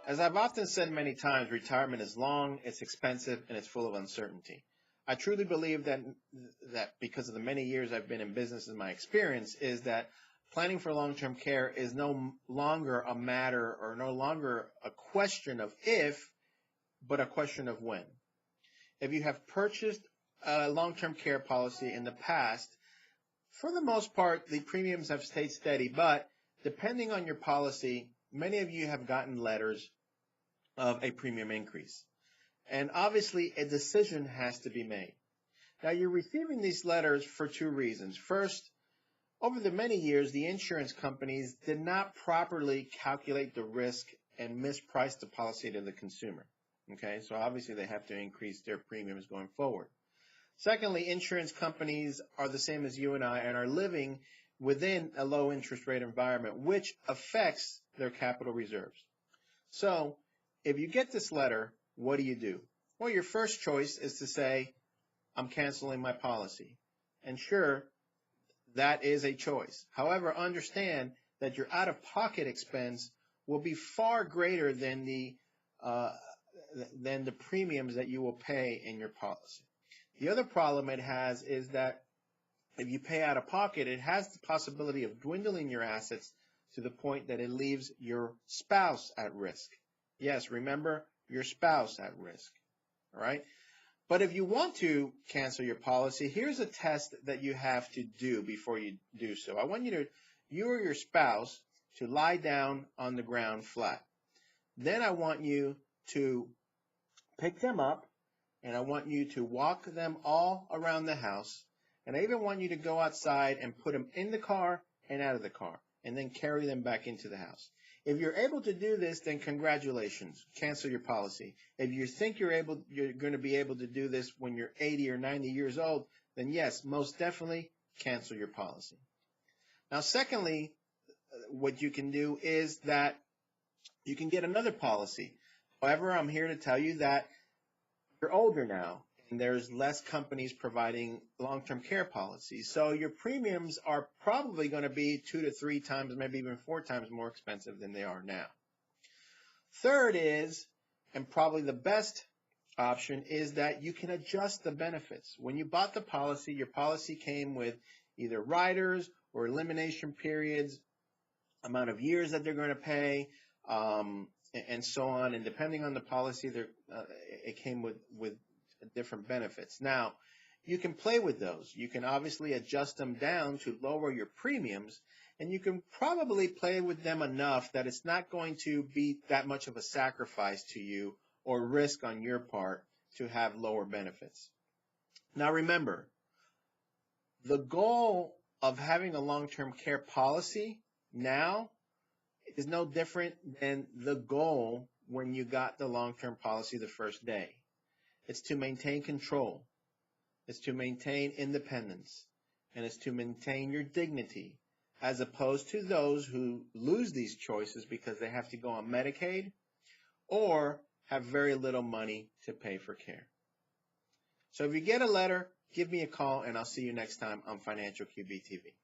As I've often said many times, retirement is long, it's expensive, and it's full of uncertainty. I truly believe that because of the many years I've been in business and my experience is that planning for long-term care is no longer a matter or no longer a question of if, but a question of when. If you have purchased a long-term care policy in the past, for the most part, the premiums have stayed steady, but depending on your policy, many of you have gotten letters of a premium increase. And obviously, a decision has to be made. Now, you're receiving these letters for two reasons. First, over the many years, the insurance companies did not properly calculate the risk and mispriced the policy to the consumer. Okay, so obviously they have to increase their premiums going forward. Secondly, insurance companies are the same as you and I and are living within a low interest rate environment, which affects their capital reserves. So if you get this letter, what do? Well, your first choice is to say, I'm canceling my policy. And sure, that is a choice. However, understand that your out-of-pocket expense will be far greater than the premiums that you will pay in your policy. The other problem it has is that if you pay out of pocket, it has the possibility of dwindling your assets to the point that it leaves your spouse at risk. Yes, remember, your spouse at risk. All right? But if you want to cancel your policy, here's a test that you have to do before you do so. I want you or your spouse to lie down on the ground flat. Then I want you to pick them up, and I want you to walk them all around the house. And I even want you to go outside and put them in the car and out of the car, and then carry them back into the house. If you're able to do this, then congratulations, cancel your policy. If you think you're going to be able to do this when you're 80 or 90 years old, then yes, most definitely cancel your policy. Now, secondly, what you can do is that you can get another policy. However, I'm here to tell you that you're older now, and there's less companies providing long-term care policies. So your premiums are probably going to be 2 to 3 times, maybe even 4 times more expensive than they are now. Third is, and probably the best option, is that you can adjust the benefits. When you bought the policy, your policy came with either riders or elimination periods, amount of years that they're going to pay, and so on. And depending on the policy, it came with different benefits. Now, you can play with those. You can obviously adjust them down to lower your premiums, and you can probably play with them enough that it's not going to be that much of a sacrifice to you or risk on your part to have lower benefits. Now, remember, the goal of having a long-term care policy now is no different than the goal when you got the long-term policy the first day. It's to maintain control. It's to maintain independence. And it's to maintain your dignity, as opposed to those who lose these choices because they have to go on Medicaid or have very little money to pay for care. So if you get a letter, give me a call, and I'll see you next time on Financial QB TV.